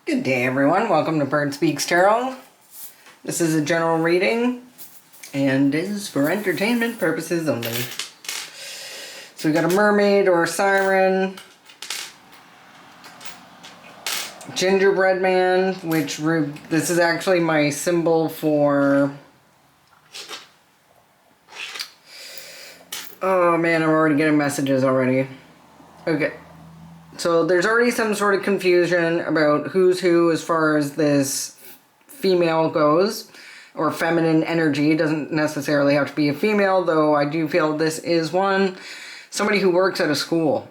Good day, everyone. Welcome to Bird Speaks Tarot. This is a general reading and is for entertainment purposes only. So we got a mermaid or a siren, gingerbread man, which this is actually my symbol for... Oh man, I'm already getting messages already. Okay. So there's already some sort of confusion about who's who as far as this female goes, or feminine energy. It doesn't necessarily have to be a female, though I do feel this is one. Somebody who works at a school.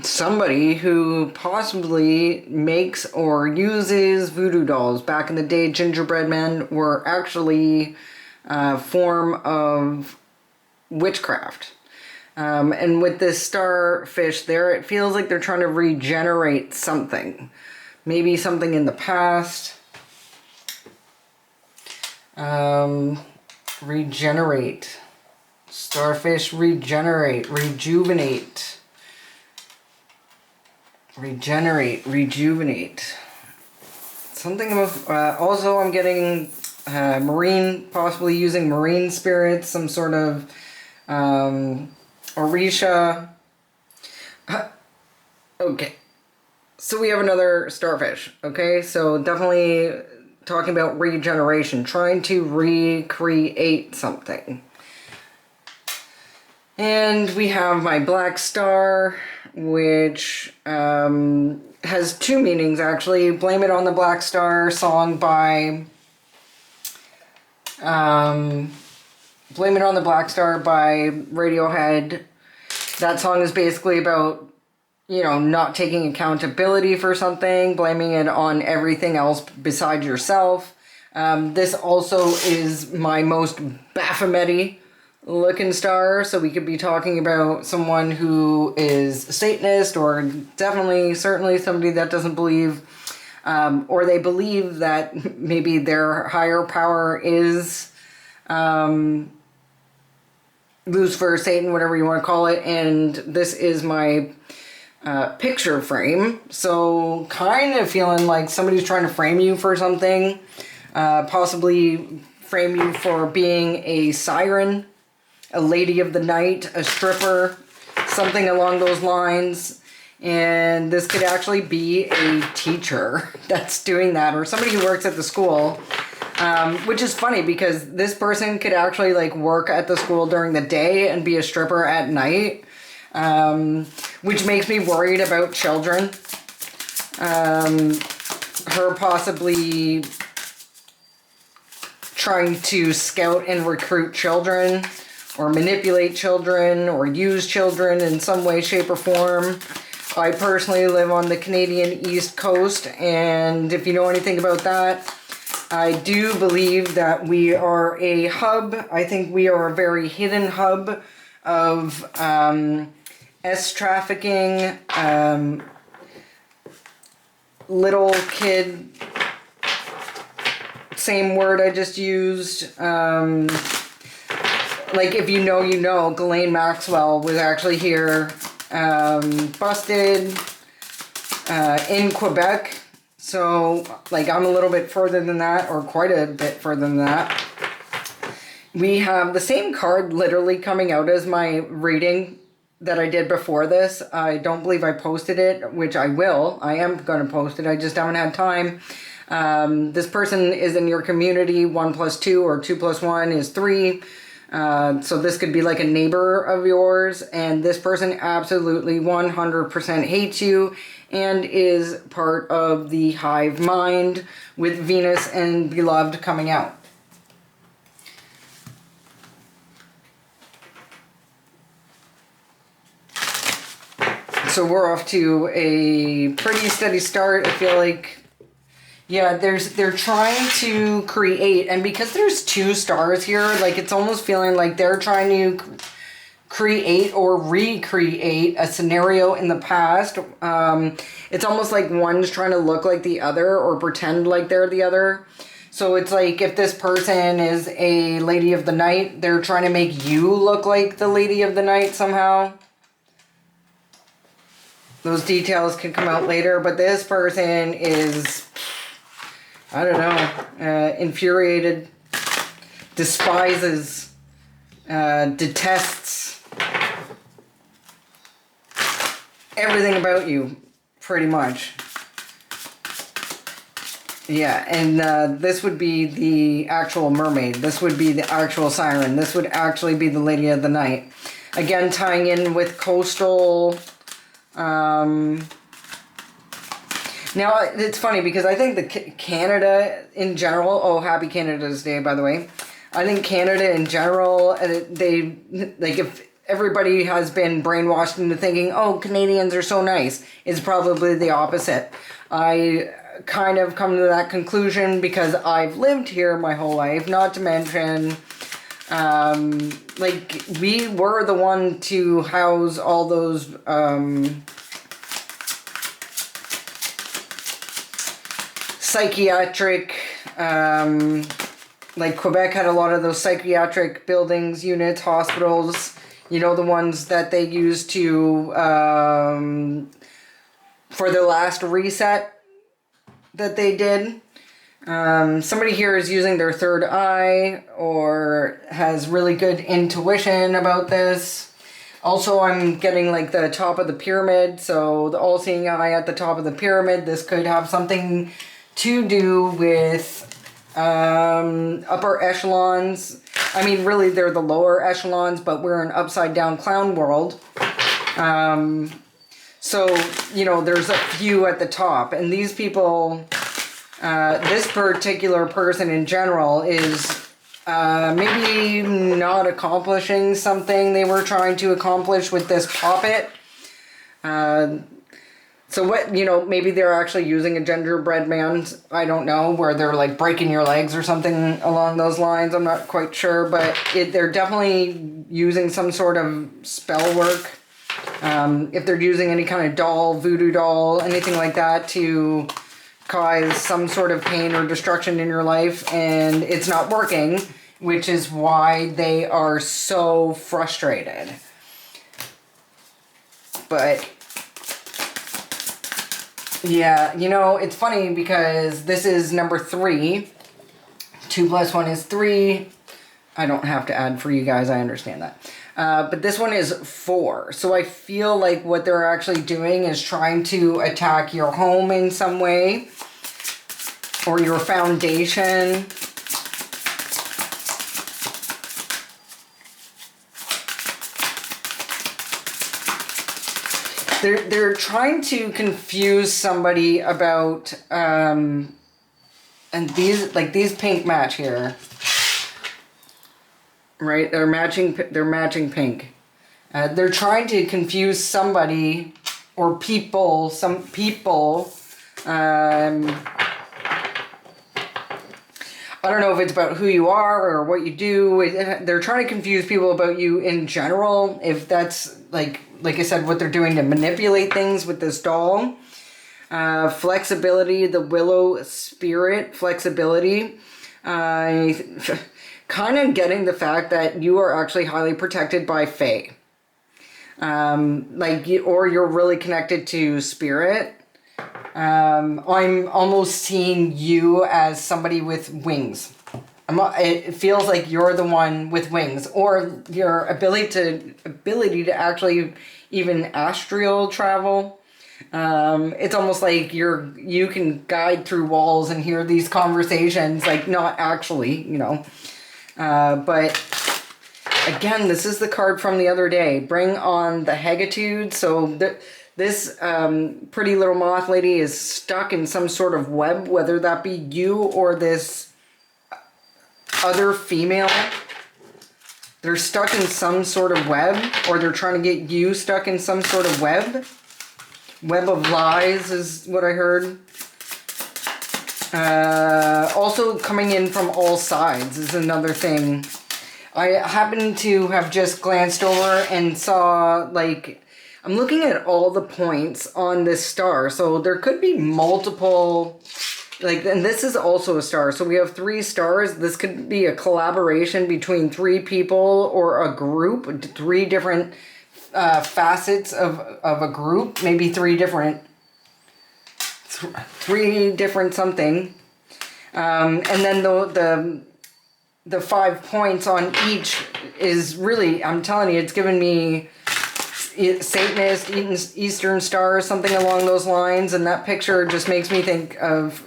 Somebody who possibly makes or uses voodoo dolls. Back in the day, gingerbread men were actually a form of witchcraft. And with this starfish there, it feels like they're trying to regenerate something. Maybe something in the past. Regenerate. Starfish regenerate. Rejuvenate. Regenerate. Rejuvenate. Something of... also, I'm getting marine, possibly using marine spirits, some sort of... Orisha. Okay. So we have another starfish. Okay, so definitely talking about regeneration. Trying to recreate something. And we have my black star, which has two meanings actually. Blame It on the Black Star song by... Blame It on the Black Star by Radiohead. That song is basically about, you know, not taking accountability for something, blaming it on everything else besides yourself. This also is my most Baphomet-y looking star, so we could be talking about someone who is a Satanist, or definitely, certainly somebody that doesn't believe, or they believe that maybe their higher power is... Lucifer, Satan, whatever you want to call it, and this is my picture frame, so kind of feeling like somebody's trying to frame you for something, possibly frame you for being a siren, a lady of the night, a stripper, something along those lines, and this could actually be a teacher that's doing that, or somebody who works at the school. Which is funny because this person could actually like work at the school during the day and be a stripper at night, which makes me worried about children. Her possibly trying to scout and recruit children, or manipulate children, or use children in some way, shape, or form. I personally live on the Canadian East Coast, and if you know anything about that, I do believe that we are a hub. I think we are a very hidden hub of trafficking, little kid, same word I just used. Like, if you know, you know, Ghislaine Maxwell was actually here, busted in Quebec. So, like, I'm a little bit further than that, or quite a bit further than that. We have the same card literally coming out as my reading that I did before this. I don't believe I posted it, which I will. I am going to post it. I just haven't had time. This person is in your community. 1 + 2 or 2 + 1 is 3. So this could be like a neighbor of yours, and this person absolutely 100% hates you and is part of the hive mind, with Venus and Beloved coming out. So we're off to a pretty steady start. I feel like, yeah, they're trying to create, and because there's 2 stars here, like, it's almost feeling like they're trying to create or recreate a scenario in the past. It's almost like one's trying to look like the other, or pretend like they're the other. So it's like, if this person is a lady of the night, they're trying to make you look like the lady of the night somehow. those details could come out later, but this person is, I don't know, infuriated, despises, detests everything about you, pretty much. Yeah, and this would be the actual mermaid. This would be the actual siren. This would actually be the lady of the night. Again, tying in with coastal. Now, it's funny because I think Canada in general, oh, happy Canada's Day, by the way. I think Canada in general, they, like, if everybody has been brainwashed into thinking, oh, Canadians are so nice, it's probably the opposite. I kind of come to that conclusion because I've lived here my whole life, not to mention, like, we were the one to house all those, psychiatric, like Quebec had a lot of those psychiatric buildings, units, hospitals, you know, the ones that they used to, for the last reset that they did. Somebody here is using their third eye or has really good intuition about this. Also, I'm getting like the top of the pyramid, so the all-seeing eye at the top of the pyramid. This could have something to do with upper echelons. I mean, really, they're the lower echelons, but we're an upside-down clown world. So, you know, there's a few at the top. And these people, this particular person in general is maybe not accomplishing something they were trying to accomplish with this puppet. So what, you know, maybe they're actually using a gingerbread man, I don't know, where they're like breaking your legs or something along those lines. I'm not quite sure, but they're definitely using some sort of spell work. If they're using any kind of doll, voodoo doll, anything like that to cause some sort of pain or destruction in your life and it's not working, which is why they are so frustrated. But yeah, you know, it's funny because this is number 3. 2 plus 1 is 3. I don't have to add for you guys, I understand that. But this one is 4. So I feel like what they're actually doing is trying to attack your home in some way. Or your foundation. They're trying to confuse somebody about and these pink match here, right? They're matching pink. They're trying to confuse somebody or people, some people. I don't know if it's about who you are or what you do. They're trying to confuse people about you in general. If that's, like I said, what they're doing to manipulate things with this doll. Flexibility, the willow spirit, flexibility. Kind of getting the fact that you are actually highly protected by Fae. Or you're really connected to spirit. I'm almost seeing you as somebody with wings. It feels like you're the one with wings, or your ability to actually even astral travel. It's almost like you can guide through walls and hear these conversations, like not actually, you know. But again, this is the card from the other day. Bring on the Hegitude. So this pretty little moth lady is stuck in some sort of web, whether that be you or this other female. They're stuck in some sort of web, or they're trying to get you stuck in some sort of web. Web of lies is what I heard. Also coming in from all sides is another thing. I happen to have just glanced over and saw, like, I'm looking at all the points on this star. So there could be multiple, like, and this is also a star. So we have 3 stars. This could be a collaboration between 3 people or a group, 3 different facets of a group, maybe three different something. And then the 5 points on each is really, I'm telling you, it's given me Satanist, Eastern Star, something along those lines. And that picture just makes me think of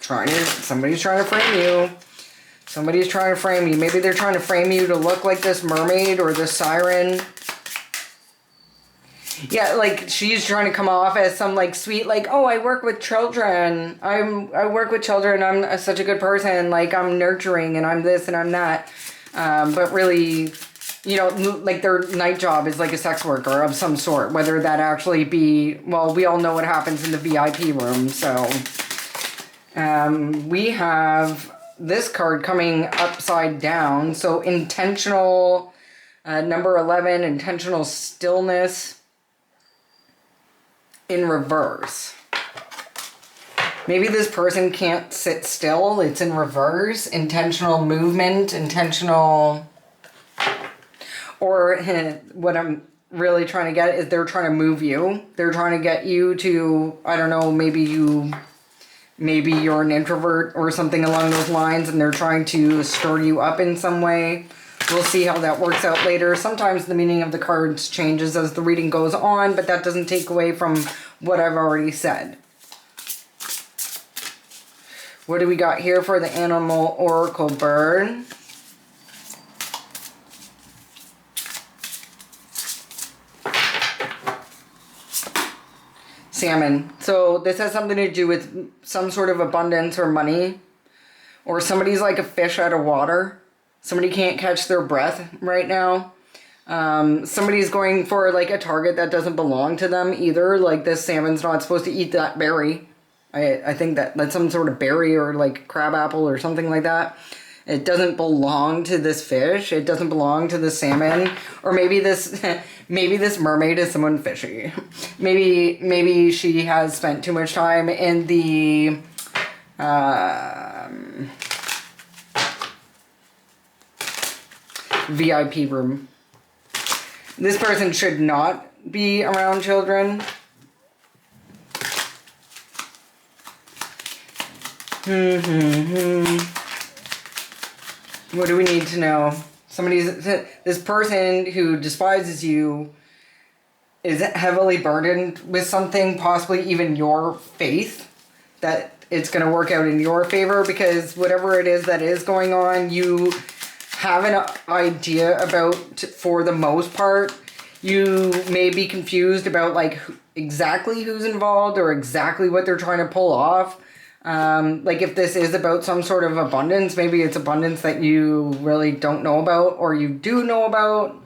somebody's trying to frame you. Somebody's trying to frame you. Maybe they're trying to frame you to look like this mermaid or this siren. Yeah, like she's trying to come off as some like sweet, like, oh, I work with children. I work with children. I'm such a good person. Like I'm nurturing and I'm this and I'm that. But really, you know, like their night job is like a sex worker of some sort. Whether that actually be, well, we all know what happens in the VIP room. So we have this card coming upside down. So intentional, number 11, intentional stillness in reverse. Maybe this person can't sit still. It's in reverse. Intentional movement, intentional, or what I'm really trying to get is they're trying to move you. They're trying to get you to, I don't know, maybe you're an introvert or something along those lines, and they're trying to stir you up in some way. We'll see how that works out later. Sometimes the meaning of the cards changes as the reading goes on, but that doesn't take away from what I've already said. What do we got here for the animal oracle bird? Salmon. So this has something to do with some sort of abundance or money, or somebody's like a fish out of water. Somebody can't catch their breath right now. Somebody's going for like a target that doesn't belong to them either. Like this salmon's not supposed to eat that berry. I think that's some sort of berry or like crab apple or something like that. It doesn't belong to this fish. It doesn't belong to the salmon. Or maybe this mermaid is someone fishy. Maybe she has spent too much time in the VIP room. This person should not be around children. What do we need to know? This person who despises you is heavily burdened with something, possibly even your faith, that it's going to work out in your favor, because whatever it is that is going on, you have an idea about, for the most part. You may be confused about like exactly who's involved or exactly what they're trying to pull off. Like if this is about some sort of abundance, maybe it's abundance that you really don't know about, or you do know about.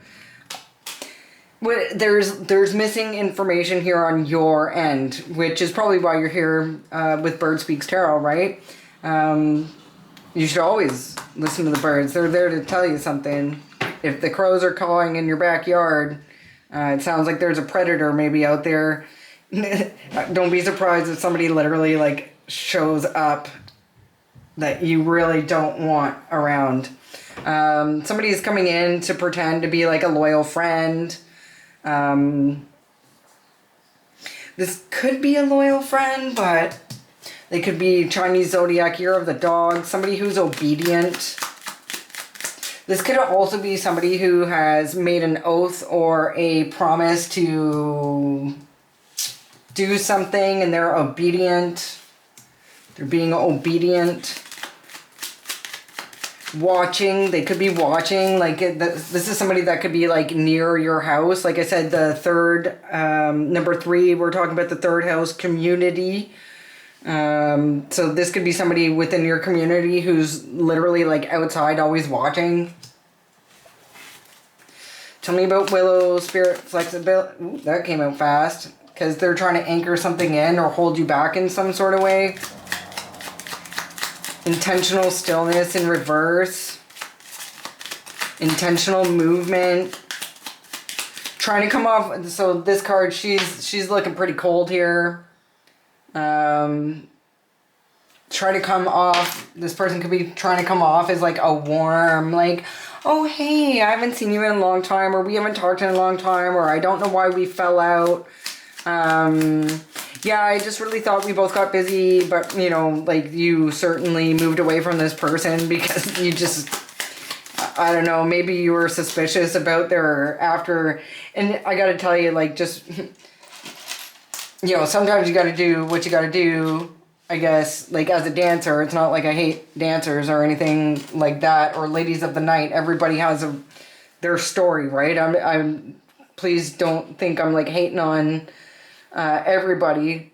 There's missing information here on your end, which is probably why you're here with Bird Speaks Tarot, right? You should always listen to the birds. They're there to tell you something. If the crows are cawing in your backyard, it sounds like there's a predator maybe out there. Don't be surprised if somebody literally like shows up that you really don't want around. Somebody is coming in to pretend to be like a loyal friend. This could be a loyal friend, but they could be Chinese zodiac, year of the dog, somebody who's obedient. This could also be somebody who has made an oath or a promise to do something and they're obedient. They're being obedient. Watching. They could be watching. Like this is somebody that could be like near your house. Like I said, the third, number 3, we're talking about the third house, community. So this could be somebody within your community who's literally like outside always watching. Tell me about Willow Spirit Flexibility. Ooh, that came out fast. Because they're trying to anchor something in or hold you back in some sort of way. Intentional stillness in reverse. Intentional movement. Trying to come off. So this card, she's looking pretty cold here. try to come off, this person could be trying to come off as like a warm, like, oh, hey, I haven't seen you in a long time, or we haven't talked in a long time, or I don't know why we fell out. Yeah, I just really thought we both got busy, but, you know, like, you certainly moved away from this person because you just, I don't know, maybe you were suspicious about their after, and I gotta tell you, like, just, you know, sometimes you gotta do what you gotta do, I guess, like, as a dancer. It's not like I hate dancers or anything like that, or ladies of the night. Everybody has their story, right? I'm please don't think I'm, like, hating on everybody.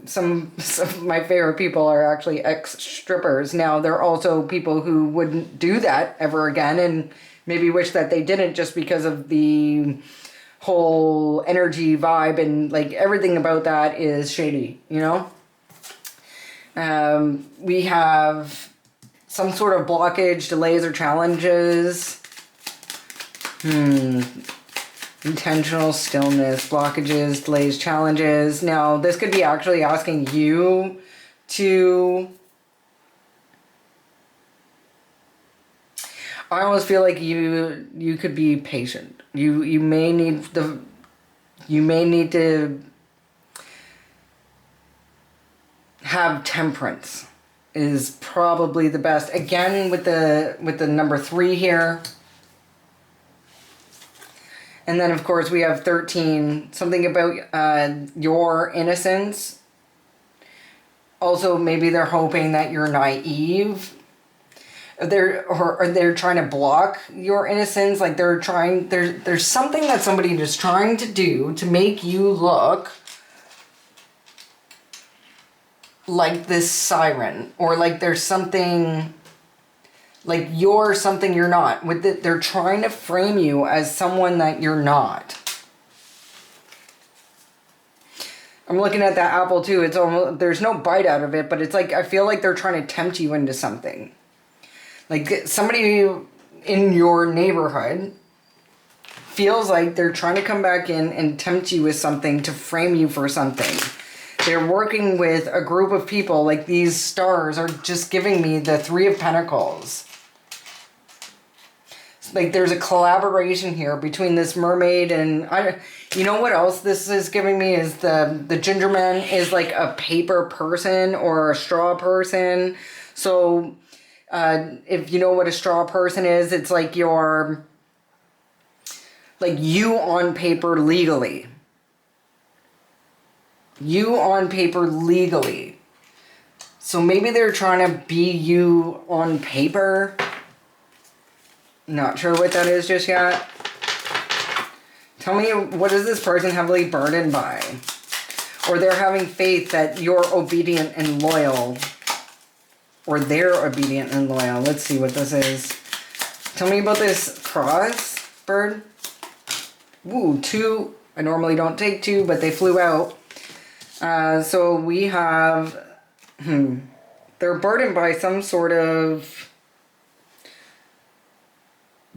Some of my favorite people are actually ex-strippers. Now, there are also people who wouldn't do that ever again, and maybe wish that they didn't, just because of the whole energy vibe, and like everything about that is shady, you know? We have some sort of blockage, delays, or challenges. Intentional stillness, blockages, delays, challenges. Now, this could be actually asking you to... I almost feel like you could be patient. You may need to have temperance is probably the best. Again, with the number 3 here. And then, of course, we have 13, something about your innocence. Also, maybe they're hoping that you're naive. They're trying to block your innocence. Like, there's something that somebody is trying to do to make you look like this siren. Or like there's something... like you're something you're not. They're trying to frame you as someone that you're not. I'm looking at that apple too. It's almost, there's no bite out of it, but it's like, I feel like they're trying to tempt you into something. Like somebody in your neighborhood feels like they're trying to come back in and tempt you with something, to frame you for something. They're working with a group of people. Like, these stars are just giving me the 3 of Pentacles. Like, there's a collaboration here between this mermaid and... you know what else this is giving me is the ginger man is like a paper person or a straw person. So, if you know what a straw person is, it's like your... like you on paper legally. You on paper legally. So maybe they're trying to be you on paper. Not sure what that is just yet. Tell me, what is this person heavily burdened by? Or they're having faith that you're obedient and loyal. Or they're obedient and loyal. Let's see what this is. Tell me about this cross bird. Ooh, 2. I normally don't take 2, but they flew out. So we have, they're burdened by some sort of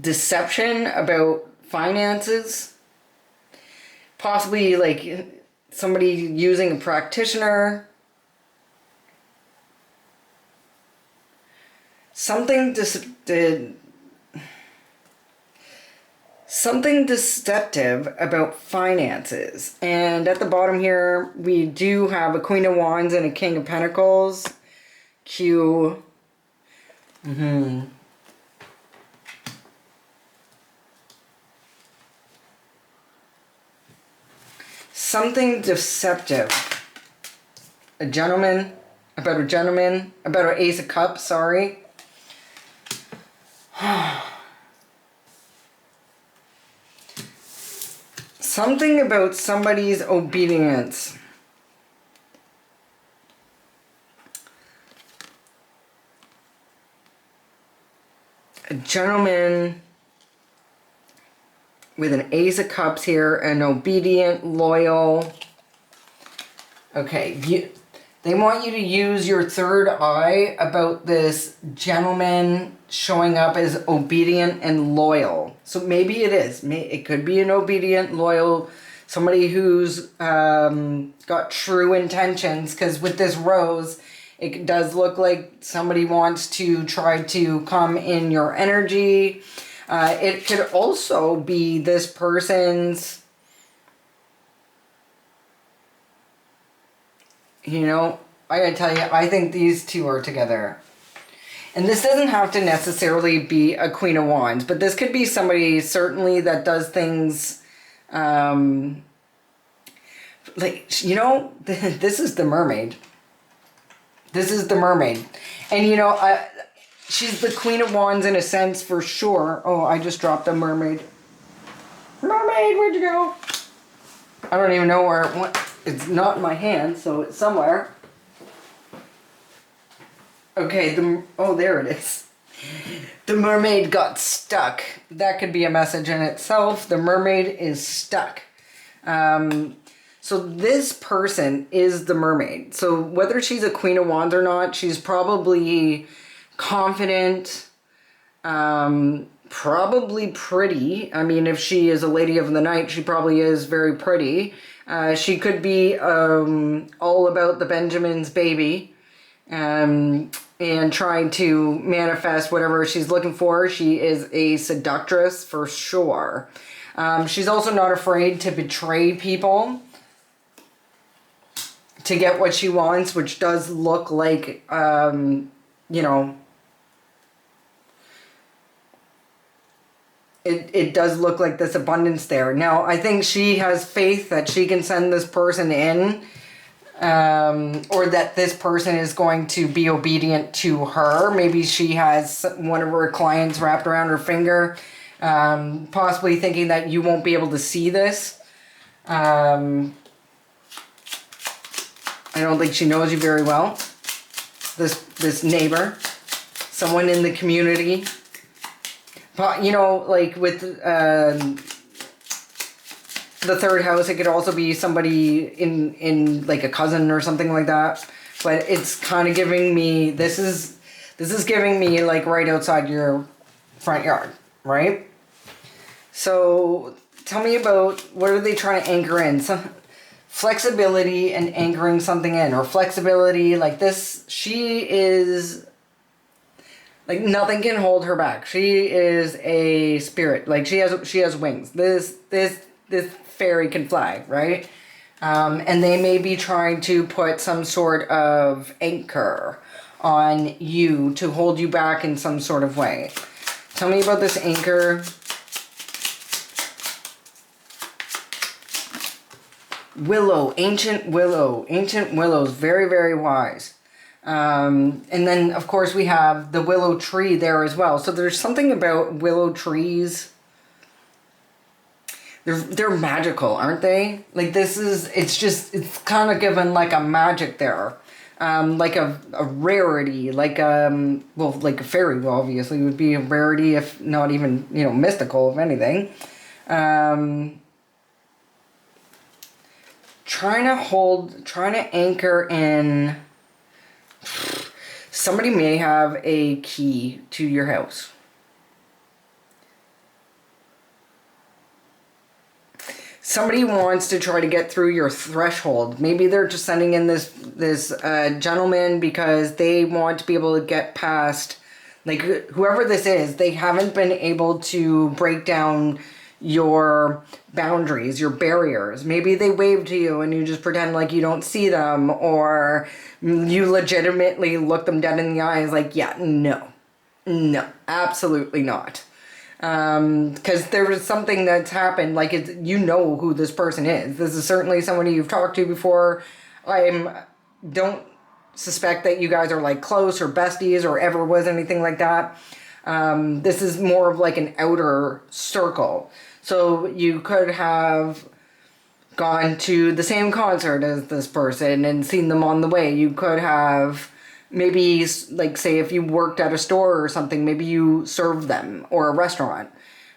deception about finances. Possibly like somebody using a practitioner. Something deceptive about finances. And at the bottom here, we do have a Queen of Wands and a King of Pentacles. Q. Something deceptive. About a gentleman, about an Ace of Cups, sorry. Something about somebody's obedience. A gentleman with an Ace of Cups here, an obedient, loyal. Okay, they want you to use your third eye about this gentleman showing up as obedient and loyal. So maybe it is. It could be an obedient, loyal, somebody who's got true intentions. Because with this rose, It does look like somebody wants to try to come in your energy. It could also be this person's, you know, I gotta tell you, I think these two are together. And this doesn't have to necessarily be a Queen of Wands, but this could be somebody certainly that does things, like, you know, this is the mermaid. This is the mermaid. And, you know, she's the Queen of Wands in a sense for sure. Oh, I just dropped a mermaid. Mermaid, where'd you go? I don't even know where it went. It's not in my hand, so it's somewhere. Okay, oh, there it is. The mermaid got stuck. That could be a message in itself. The mermaid is stuck. So this person is the mermaid. So whether she's a Queen of Wands or not, she's probably confident, probably pretty. I mean, if she is a lady of the night, she probably is very pretty. She could be all about the Benjamin's baby. And trying to manifest whatever she's looking for. She is a seductress for sure. She's also not afraid to betray people to get what she wants, which does look like, you know, it does look like this abundance there. Now, I think she has faith that she can send this person in, or that this person is going to be obedient to her. Maybe she has one of her clients wrapped around her finger, possibly thinking that you won't be able to see this. I don't think she knows you very well. This neighbor, someone in the community. But, you know, like with the third house, it could also be somebody in like a cousin or something like that. But it's kind of giving me, this is giving me like right outside your front yard, right? So tell me about, what are they trying to anchor in? Some flexibility and anchoring something in, or flexibility like this. She is like, nothing can hold her back. She is a spirit. Like, she has wings. This fairy can fly, right? And they may be trying to put some sort of anchor on you to hold you back in some sort of way. Tell me about this anchor. Willow, ancient willow. Ancient willows, very, very wise. And then, of course, we have the willow tree there as well. So there's something about willow trees. They're magical, aren't they? Like, it's kind of given like a magic there. Like a rarity, like, well, like a fairy, well, obviously would be a rarity, if not even, you know, mystical, if anything. Trying to anchor in. Somebody may have a key to your house. Somebody wants to try to get through your threshold. Maybe they're just sending in this gentleman because they want to be able to get past, like, whoever this is, they haven't been able to break down your boundaries, your barriers. Maybe they wave to you and you just pretend like you don't see them, or you legitimately look them dead in the eyes like, yeah, no, absolutely not. Because there was something that's happened, like, you know who this person is. This is certainly somebody you've talked to before. Don't suspect that you guys are like close or besties or ever was anything like that. This is more of like an outer circle. So you could have gone to the same concert as this person and seen them on the way. You could have maybe, like, say if you worked at a store or something, maybe you served them, or a restaurant.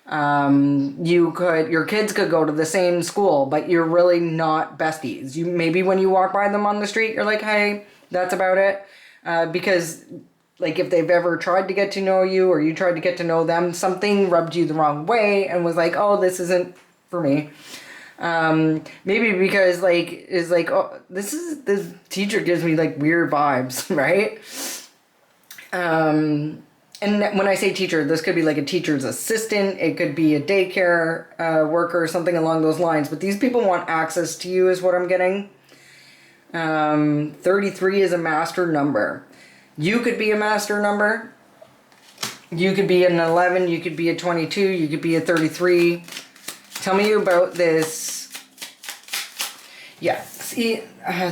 Your kids could go to the same school, but you're really not besties. Maybe when you walk by them on the street, you're like, hey, that's about it. Because, like, if they've ever tried to get to know you, or you tried to get to know them, something rubbed you the wrong way and was like, oh, this isn't for me. Maybe because like is like, oh, this teacher gives me like weird vibes, right? And when I say teacher, this could be like a teacher's assistant. It could be a daycare worker, something along those lines. But these people want access to you, is what I'm getting. 33 is a master number. You could be a master number. You could be an 11. You could be a 22. You could be a 33. Tell me about this. Yeah, see,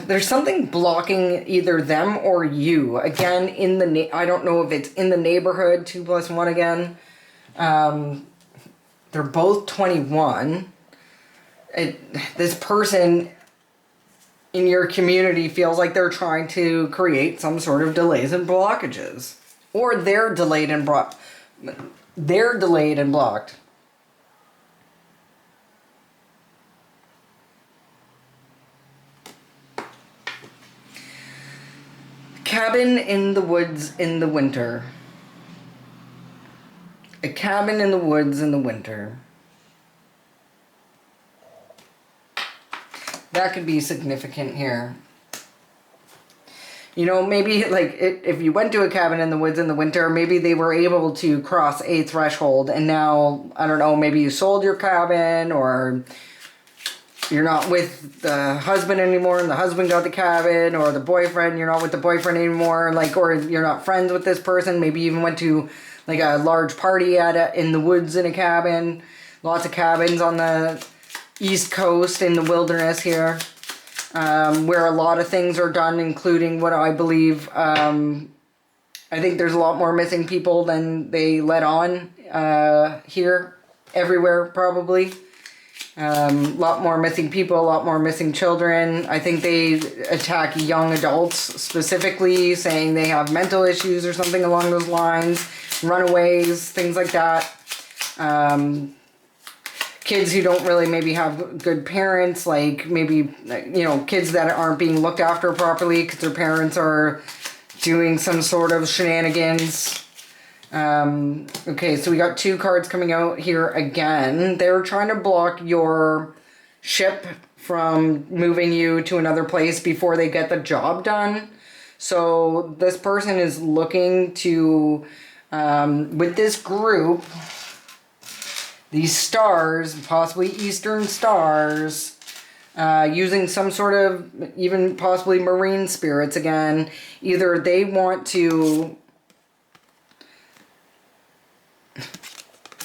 there's something blocking either them or you. Again, in the I don't know if it's in the neighborhood. 2 plus 1 again. They're both 21. This person in your community feels like they're trying to create some sort of delays and blockages, or they're delayed and blocked. Cabin in the woods in the winter. A cabin in the woods in the winter. That could be significant here. You know, maybe like if you went to a cabin in the woods in the winter, maybe they were able to cross a threshold, and now, I don't know, maybe you sold your cabin, or you're not with the husband anymore and the husband got the cabin, or the boyfriend, you're not with the boyfriend anymore, like, or you're not friends with this person. Maybe you even went to like a large party in the woods in a cabin. Lots of cabins on the East Coast in the wilderness here, where a lot of things are done, including what I believe, I think there's a lot more missing people than they let on here, everywhere probably. A lot more missing people, a lot more missing children. I think they attack young adults specifically, saying they have mental issues or something along those lines. Runaways, things like that. Kids who don't really maybe have good parents, like maybe, you know, kids that aren't being looked after properly because their parents are doing some sort of shenanigans. Okay, so we got 2 cards coming out here again. They're trying to block your ship from moving you to another place before they get the job done. So this person is looking to, with this group, these stars, possibly Eastern stars, using some sort of, even possibly marine spirits again. Either they want to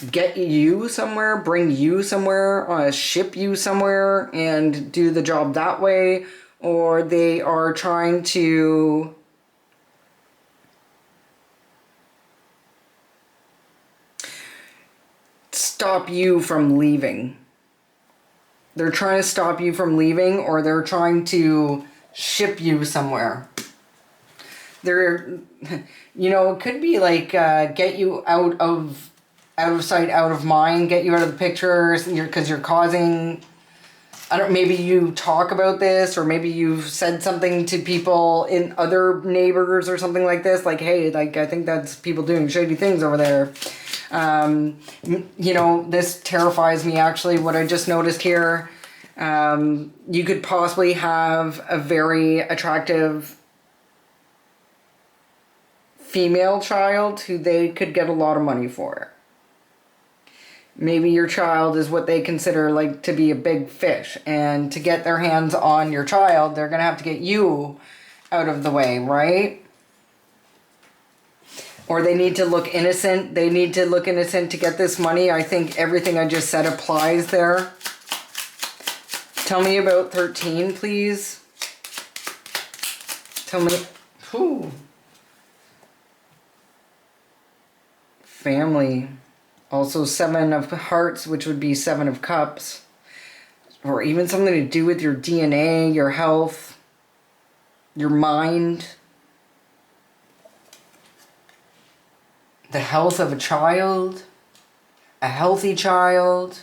get you somewhere, bring you somewhere, ship you somewhere, and do the job that way, or they are trying to stop you from leaving. They're trying to stop you from leaving, or they're trying to ship you somewhere. They're, you know, it could be like get you out of sight, out of mind, get you out of the picture, because you're causing, I don't, maybe you talk about this, or maybe you've said something to people in other neighbors or something like this, like, hey, like, I think that's people doing shady things over there. You know, this terrifies me, actually, what I just noticed here. You could possibly have a very attractive female child who they could get a lot of money for. Maybe your child is what they consider like to be a big fish, and to get their hands on your child, they're going to have to get you out of the way, right? Or they need to look innocent. They need to look innocent to get this money. I think everything I just said applies there. Tell me about 13, please. Tell me. Whew. Family. Also 7 of hearts, which would be 7 of cups. Or even something to do with your DNA, your health, your mind. The health of a child. A healthy child.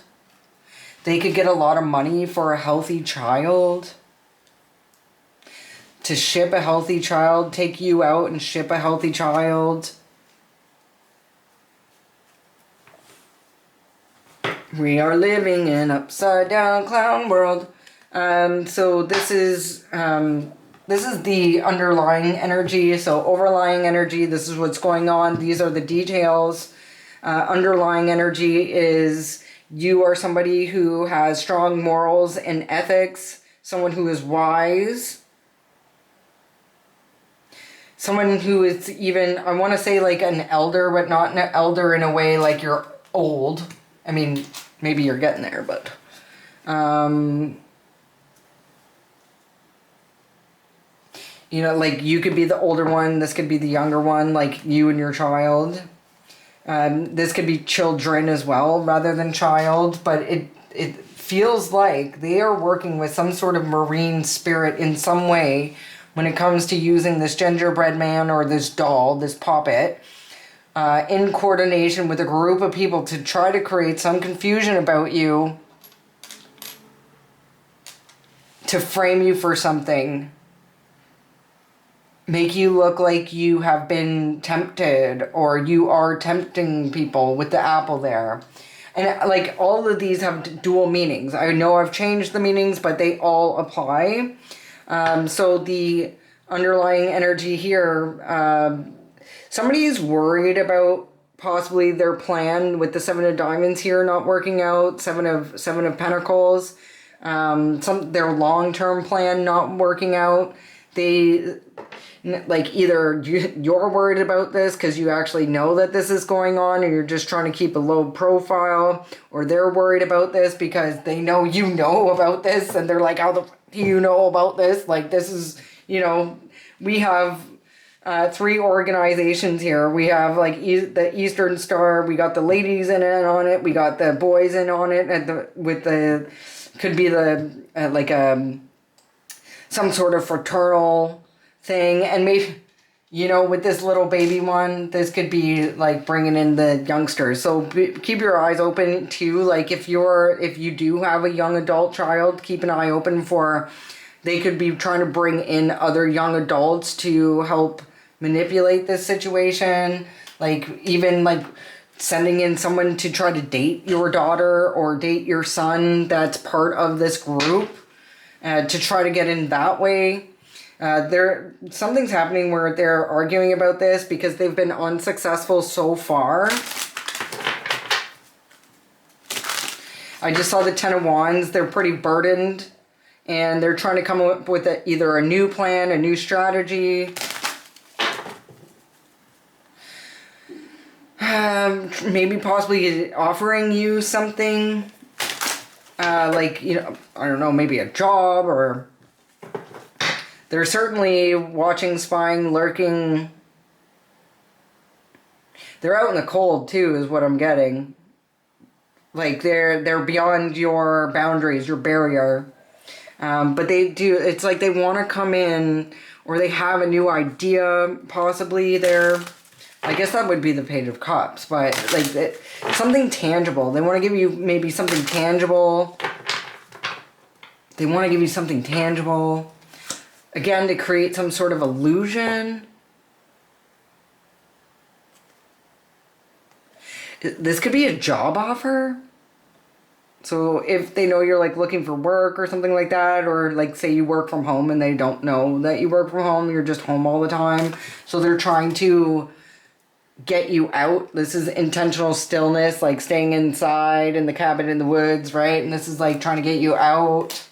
They could get a lot of money for a healthy child. To ship a healthy child, take you out and ship a healthy child. We are living in upside down clown world. So this is the underlying energy. So overlying energy, this is what's going on. These are the details. Underlying energy is you are somebody who has strong morals and ethics, someone who is wise, someone who is even, I want to say like an elder, but not an elder in a way like you're old. I mean, maybe you're getting there, but you know, like you could be the older one, this could be the younger one, like you and your child. This could be children as well, rather than child, but it feels like they are working with some sort of marine spirit in some way when it comes to using this gingerbread man or this doll, this puppet, in coordination with a group of people to try to create some confusion about you, to frame you for something. Make you look like you have been tempted or you are tempting people with the apple there. And like all of these have dual meanings. I know I've changed the meanings, but they all apply. So the underlying energy here, somebody is worried about possibly their plan with the Seven of Diamonds here not working out, Seven of Pentacles, their long-term plan not working out. They, like, either you're worried about this because you actually know that this is going on and you're just trying to keep a low profile, or they're worried about this because they know you know about this and they're like, how the do you know about this? Like, this is, you know, we have 3 organizations here. We have like the Eastern Star, we got the ladies in it on it, we got the boys in on it, and could be the some sort of fraternal thing, and maybe, you know, with this little baby one, this could be like bringing in the youngsters. So keep your eyes open too. Like if you do have a young adult child, keep an eye open for, they could be trying to bring in other young adults to help manipulate this situation. Like even like sending in someone to try to date your daughter or date your son that's part of this group, to try to get in that way. Something's happening where they're arguing about this because they've been unsuccessful so far. I just saw the Ten of Wands. They're pretty burdened and they're trying to come up with either a new plan, a new strategy. Maybe possibly offering you something, like, you know, I don't know, maybe a job, or they're certainly watching, spying, lurking. They're out in the cold too, is what I'm getting. Like they're beyond your boundaries, your barrier. But they do, it's like they want to come in, or they have a new idea possibly there. I guess that would be the Page of Cups, but like something tangible. They want to give you maybe something tangible. They want to give you something tangible. Again, to create some sort of illusion. This could be a job offer. So if they know you're like looking for work or something like that, or like say you work from home and they don't know that you work from home, you're just home all the time. So they're trying to get you out. This is intentional stillness, like staying inside in the cabin in the woods, right? And this is like trying to get you out.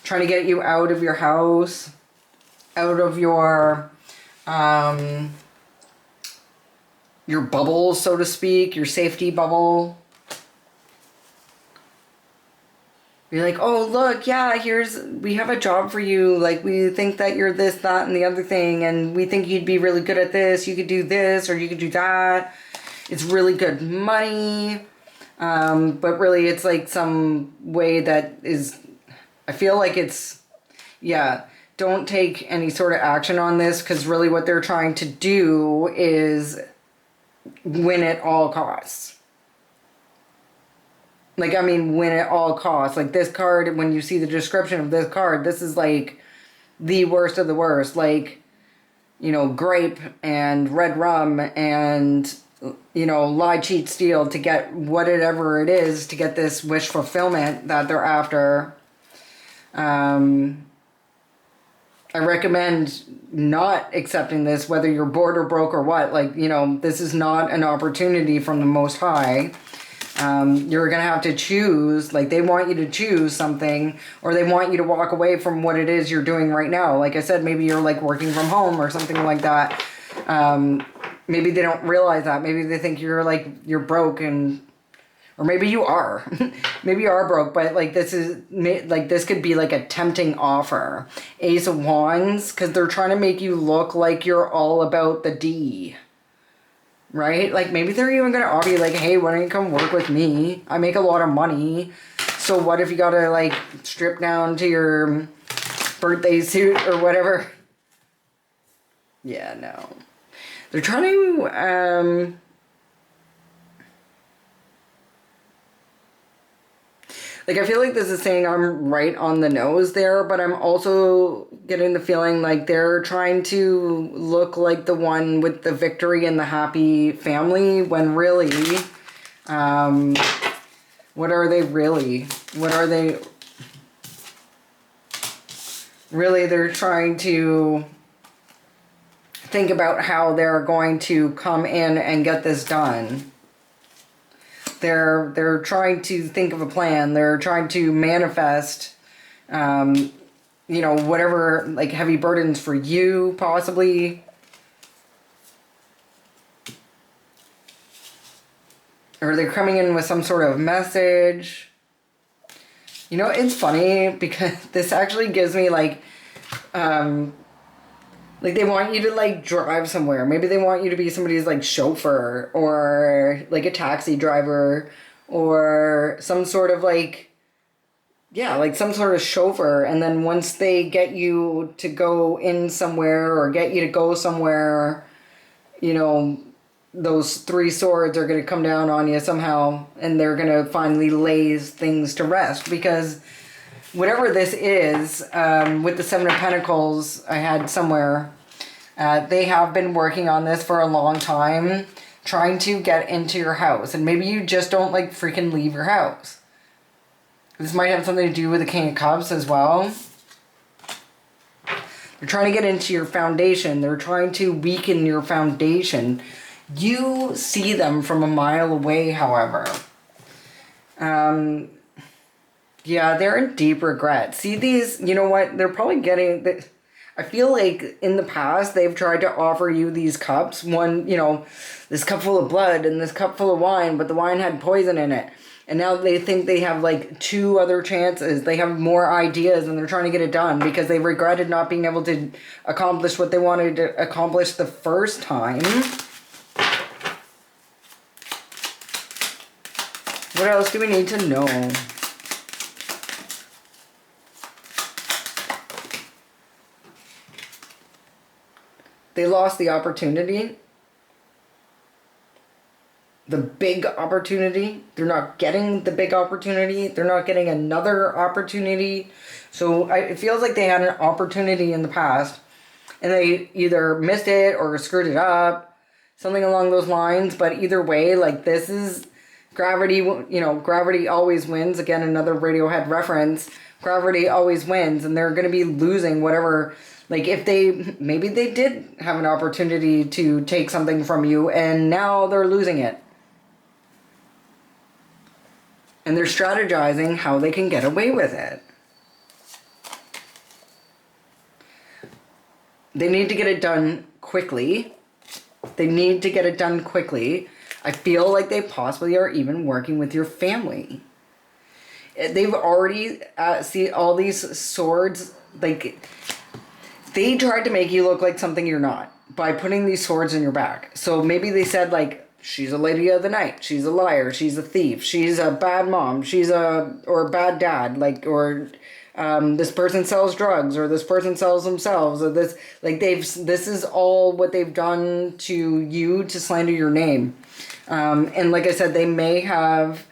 Trying to get you out of your house. Out of your bubble, so to speak. Your safety bubble. You're like, oh, look, yeah, we have a job for you. Like, we think that you're this, that, and the other thing. And we think you'd be really good at this. You could do this or you could do that. It's really good money. But really, it's like some way that is, I feel like it's, yeah, don't take any sort of action on this, because really what they're trying to do is win at all costs. Like, I mean, win at all costs. Like, this card, when you see the description of this card, this is, like, the worst of the worst. Like, you know, grape and red rum and, you know, lie, cheat, steal to get whatever it is to get this wish fulfillment that they're after. I recommend not accepting this, whether you're bored or broke or what. Like, you know, this is not an opportunity from the Most High. You're going to have to choose, like they want you to choose something, or they want you to walk away from what it is you're doing right now. Like I said, maybe you're like working from home or something like that. Maybe they don't realize that. Maybe they think you're like, you're broke, and or maybe you are. Maybe you are broke, but like this is like this could be like a tempting offer. Ace of Wands, because they're trying to make you look like you're all about the D. Right? Like maybe they're even going to offer you like, hey, why don't you come work with me? I make a lot of money. So what if you got to like strip down to your birthday suit or whatever? Yeah, no. They're trying to, like, I feel like this is saying I'm right on the nose there, but I'm also getting the feeling like they're trying to look like the one with the victory and the happy family, when really, what are they really? What are they? Really, they're trying to think about how they're going to come in and get this done. They're trying to think of a plan. They're trying to manifest, you know, whatever, like, heavy burdens for you, possibly. Or they're coming in with some sort of message. You know, it's funny because this actually gives me, like they want you to, like, drive somewhere. Maybe they want you to be somebody's, like, chauffeur or, like, a taxi driver or some sort of, like, yeah, like some sort of chauffeur. And then once they get you to go in somewhere or get you to go somewhere, you know, those three swords are going to come down on you somehow, and they're going to finally lay things to rest. Because whatever this is, with the Seven of Pentacles I had somewhere, they have been working on this for a long time, trying to get into your house. And maybe you just don't, like, freaking leave your house. This might have something to do with the King of Cups as well. They're trying to get into your foundation. They're trying to weaken your foundation. You see them from a mile away, however. Yeah, they're in deep regret. See these, you know what? They're probably getting... I feel like in the past, they've tried to offer you these cups. One, you know, this cup full of blood and this cup full of wine, but the wine had poison in it. And now they think they have, like, 2 other chances. They have more ideas, and they're trying to get it done because they regretted not being able to accomplish what they wanted to accomplish the first time. What else do we need to know? They lost the opportunity. The big opportunity. They're not getting the big opportunity. They're not getting another opportunity. So it feels like they had an opportunity in the past, and they either missed it or screwed it up. Something along those lines. But either way, like, this is... Gravity, you know, gravity always wins. Again, another Radiohead reference. Gravity always wins, and they're going to be losing whatever... Like, if they... Maybe they did have an opportunity to take something from you, and now they're losing it. And they're strategizing how they can get away with it. They need to get it done quickly. They need to get it done quickly. I feel like they possibly are even working with your family. They've already... see, all these swords... Like... They tried to make you look like something you're not by putting these swords in your back. So maybe they said, like, she's a lady of the night, she's a liar, she's a thief, she's a bad mom, or a bad dad, like, or this person sells drugs, or this person sells themselves, or this, like, this is all what they've done to you to slander your name. And like I said, they may have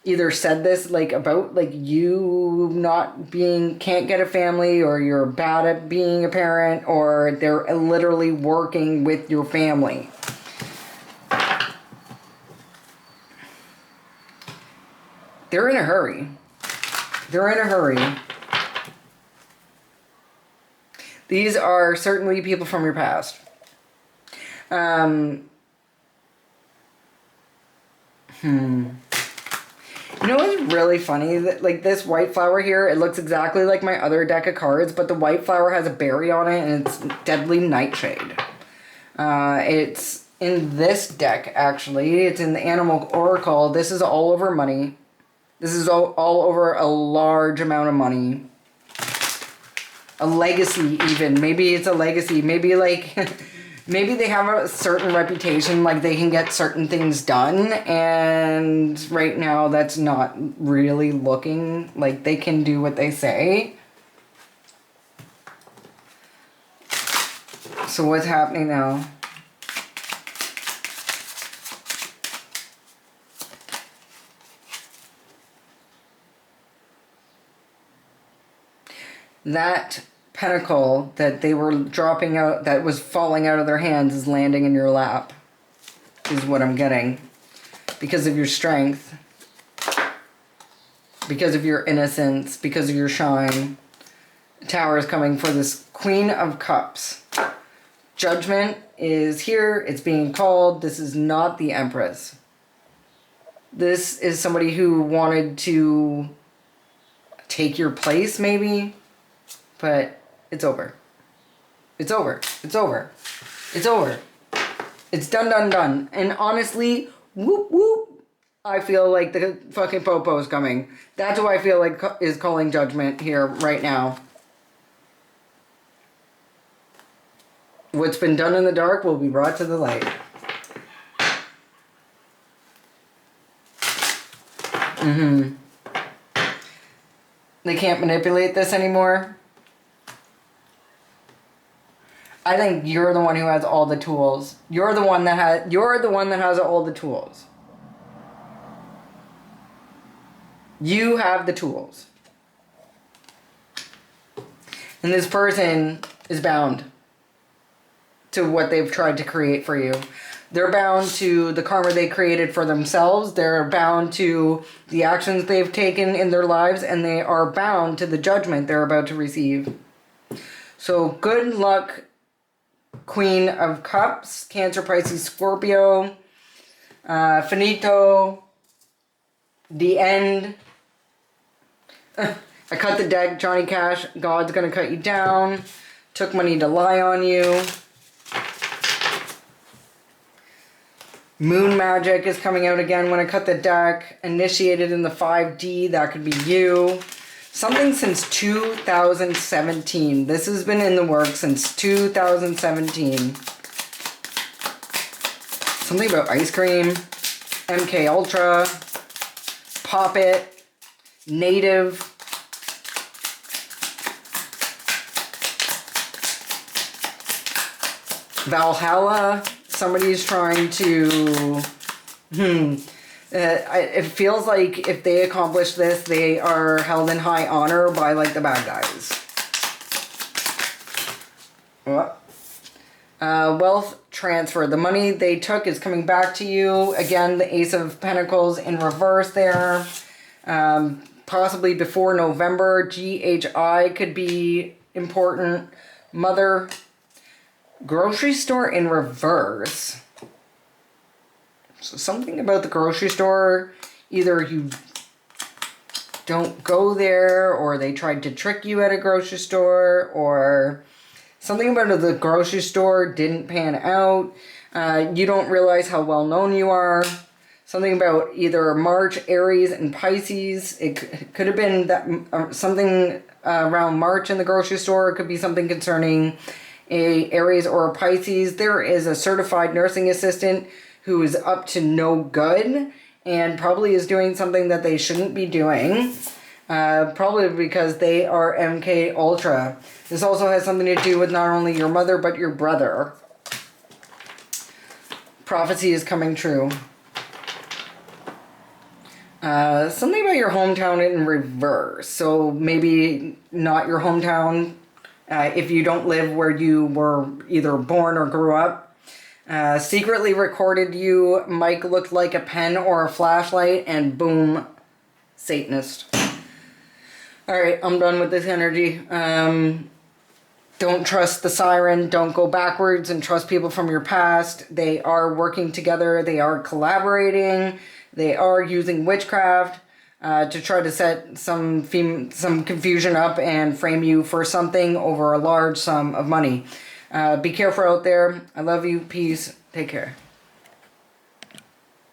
either said this, like, about, like, you not being, can't get a family, or you're bad at being a parent, or they're literally working with your family. They're in a hurry. They're in a hurry. These are certainly people from your past. You know what's really funny? That, like, this white flower here, it looks exactly like my other deck of cards, but the white flower has a berry on it, and it's Deadly Nightshade. It's in this deck, actually. It's in the Animal Oracle. This is all over money. This is all over a large amount of money. A legacy, even. Maybe it's a legacy. Maybe, like... Maybe they have a certain reputation, like they can get certain things done, and right now that's not really looking like they can do what they say. So what's happening now? That pentacle that they were dropping out, that was falling out of their hands, is landing in your lap, is what I'm getting. Because of your strength, because of your innocence, because of your shine. Tower is coming for this Queen of Cups. Judgment is here. It's being called. This is not the Empress. This is somebody who wanted to take your place, maybe. But it's over. It's over. It's over. It's over. It's done, done, done. And honestly, whoop, whoop, I feel like the fucking popo is coming. That's who I feel like is calling judgment here right now. What's been done in the dark will be brought to the light. They can't manipulate this anymore. I think you're the one who has all the tools. You're the one that has all the tools. You have the tools. And this person is bound to what they've tried to create for you. They're bound to the karma they created for themselves. They're bound to the actions they've taken in their lives, and they are bound to the judgment they're about to receive. So good luck, Queen of Cups, Cancer, Pisces, Scorpio, finito, the end. I cut the deck, Johnny Cash, God's gonna cut you down, took money to lie on you. Moon Magic is coming out again when I cut the deck, initiated in the 5D, that could be you. Something since 2017. This has been in the works since 2017. Something about ice cream, MK Ultra, Pop It, Native. Valhalla. Somebody's trying to... it feels like if they accomplish this, they are held in high honor by, like, the bad guys. What? Wealth transfer. The money they took is coming back to you. Again, the Ace of Pentacles in reverse there. Possibly before November. GHI could be important. Mother. Grocery store in reverse. So something about the grocery store, either you don't go there, or they tried to trick you at a grocery store, or something about the grocery store didn't pan out. You don't realize how well known you are. Something about either March, Aries, and Pisces. It could have been that something around March in the grocery store. It could be something concerning a Aries or a Pisces. There is a certified nursing assistant who is up to no good and probably is doing something that they shouldn't be doing. Probably because they are MK Ultra. This also has something to do with not only your mother, but your brother. Prophecy is coming true. Something about your hometown in reverse. So maybe not your hometown if you don't live where you were either born or grew up. Secretly recorded you. Mic looked like a pen or a flashlight, and boom, Satanist. All right, I'm done with this energy. Don't trust the siren. Don't go backwards and trust people from your past. They are working together. They are collaborating. They are using witchcraft to try to set some confusion up and frame you for something over a large sum of money. Be careful out there. I love you. Peace. Take care.